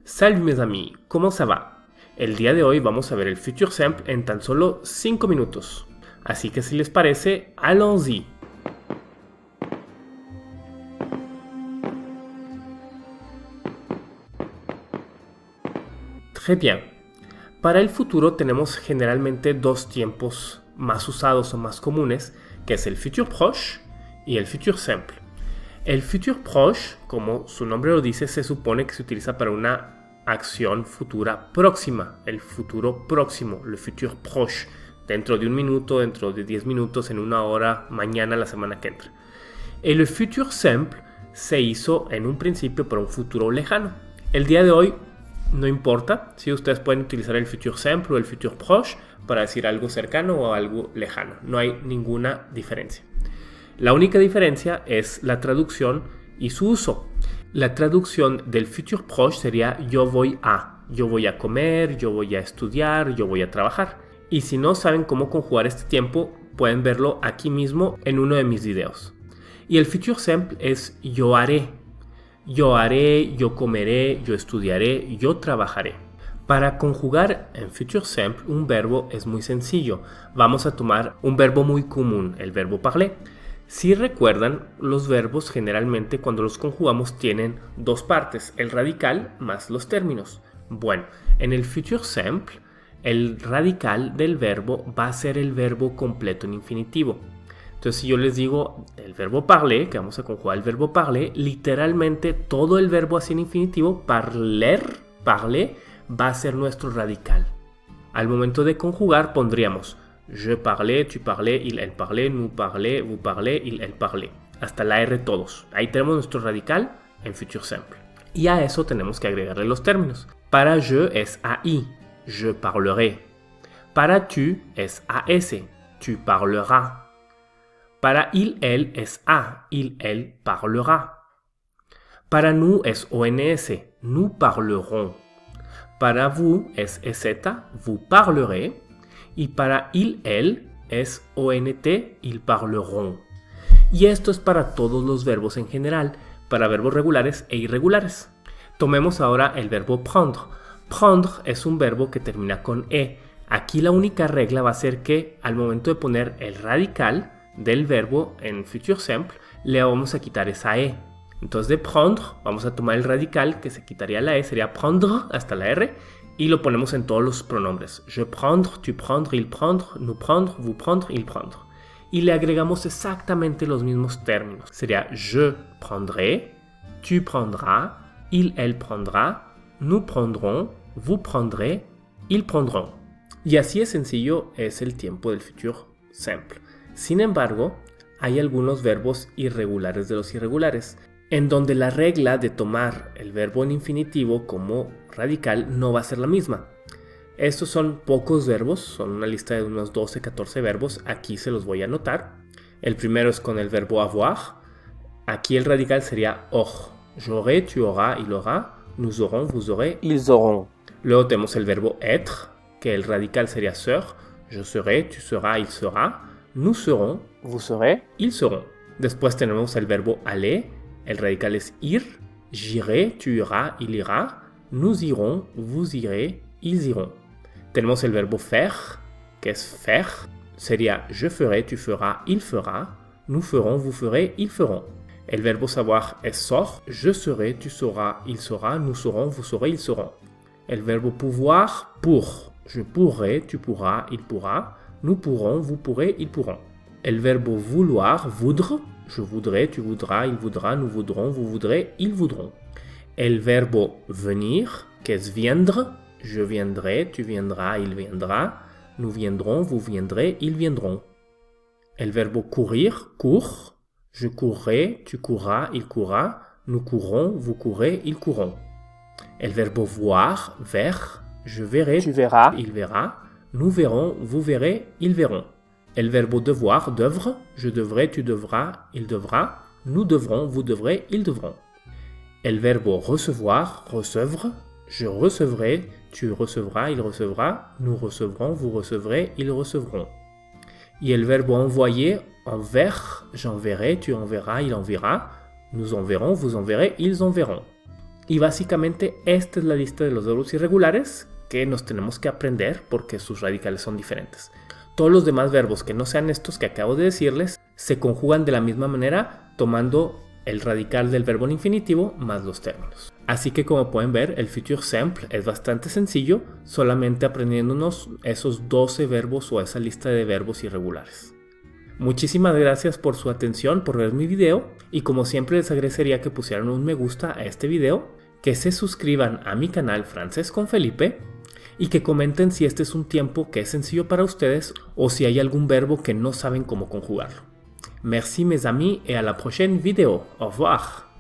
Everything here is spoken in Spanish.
Salut mes amis, ¿cómo ça va? El día de hoy vamos a ver el futur simple en tan solo 5 minutos. Así que si les parece, allons-y. Très bien. Para el futuro tenemos generalmente dos tiempos más usados o más comunes, que es el futur proche y el futur simple. El futur proche, como su nombre lo dice, se supone que se utiliza para una acción futura próxima, el futuro próximo, le futur proche, dentro de un minuto, dentro de 10 minutos, en una hora, mañana, la semana que entra. El futur simple se hizo en un principio para un futuro lejano. El día de hoy no importa si ustedes pueden utilizar el futur simple o el futur proche para decir algo cercano o algo lejano. No hay ninguna diferencia. La única diferencia es la traducción y su uso. La traducción del futur proche sería yo voy a comer, yo voy a estudiar, yo voy a trabajar. Y si no saben cómo conjugar este tiempo, pueden verlo aquí mismo en uno de mis videos. Y el futur simple es yo haré. Yo haré, yo comeré, yo estudiaré, yo trabajaré. Para conjugar en futur simple un verbo es muy sencillo. Vamos a tomar un verbo muy común, el verbo parler. Si recuerdan, los verbos generalmente cuando los conjugamos tienen dos partes, el radical más los términos. Bueno, en el futur simple, el radical del verbo va a ser el verbo completo en infinitivo. Entonces, si yo les digo el verbo parler, que vamos a conjugar el verbo parler, literalmente todo el verbo así en infinitivo, parler, va a ser nuestro radical. Al momento de conjugar pondríamos je parlais, tu parlais, il, elle parlait, nous parlait, vous parlez, il, elle parlait. Hasta la R todos. Ahí tenemos nuestro radical en futur simple. Y a eso tenemos que agregarle los términos. Para je es AI, je parlerai. Para tu es AS, tu parleras. Para il, elle es A, il, elle parlera. Para nous es ONS, nous parlerons. Para vous es EZ, vous parlerez. Y para il, elle es ONT, ils parleront. Y esto es para todos los verbos en general, para verbos regulares e irregulares. Tomemos ahora el verbo prendre. Prendre es un verbo que termina con E. Aquí la única regla va a ser que al momento de poner el radical del verbo en futur simple, le vamos a quitar esa E. Entonces de prendre vamos a tomar el radical que se quitaría la E, sería prendre hasta la R, y lo ponemos en todos los pronombres. Je prendre, tu prendre, il prendre, nous prendre, vous prendre, il prendre. Y le agregamos exactamente los mismos términos. Sería je prendrai, tu prendras, il, elle prendra, nous prendrons, vous prendrez, ils prendront. Y así de sencillo es el tiempo del futur simple. Sin embargo, hay algunos verbos irregulares de los irregulares, en donde la regla de tomar el verbo en infinitivo como radical no va a ser la misma. Estos son pocos verbos, son una lista de unos 12-14 verbos, aquí se los voy a anotar. El primero es con el verbo avoir, aquí el radical sería aur. J'aurai, tu auras, il aura, nous aurons, vous aurez, ils auront. Luego tenemos el verbo être, que el radical sería ser. Je serai, tu seras, il sera, nous serons, vous serez, ils seront. Después tenemos el verbo aller, el radical es ir. J'irai, tu iras, il ira, nous irons, vous irez, ils iront. Tenemos el verbo faire, que es faire. Sería je ferai, tu feras, il fera, nous ferons, vous ferez, ils feront. El verbo savoir es sor. Je serai, tu sauras, il saura, nous saurons, vous saurez, ils sauront. El verbo pouvoir, pour. Je pourrai, tu pourras, il pourra, nous pourrons, vous pourrez, ils pourront. El verbo vouloir, voudre. Je voudrais, tu voudras, il voudra, nous voudrons, vous voudrez, ils voudront. El verbo venir, que es viendre. Je viendrai, tu viendras, il viendra, nous viendrons, vous viendrez, ils viendront. El verbo courir, cours. Je courrai, tu courras, il courra, nous courrons, vous courrez, ils courront. El verbo voir, ver. Je verrai, tu verras, il verra, nous verrons, vous verrez, ils verront. El verbo devoir, d'œuvre. Je devrai, tu devras, il devra, nous devrons, vous devrez, ils devront. El verbo recevoir, recevre. Je recevrai, tu recevras, il recevra, nous recevrons, vous recevrez, ils recevront. Y el verbo envoyer, envers. J'enverrai, tu enverras, il enverra, nous enverrons, vous enverrez, ils enverront. Y básicamente esta es la lista de los verbos irregulares que nos tenemos que aprender porque sus radicales son diferentes. Todos los demás verbos que no sean estos que acabo de decirles se conjugan de la misma manera tomando el radical del verbo en infinitivo más los términos. Así que como pueden ver, el futur simple es bastante sencillo, solamente aprendiéndonos esos 12 verbos o esa lista de verbos irregulares. Muchísimas gracias por su atención, por ver mi video, y como siempre les agradecería que pusieran un me gusta a este video, que se suscriban a mi canal Francés con Felipe y que comenten si este es un tiempo que es sencillo para ustedes o si hay algún verbo que no saben cómo conjugarlo. Merci mes amis et à la prochaine vidéo. Au revoir.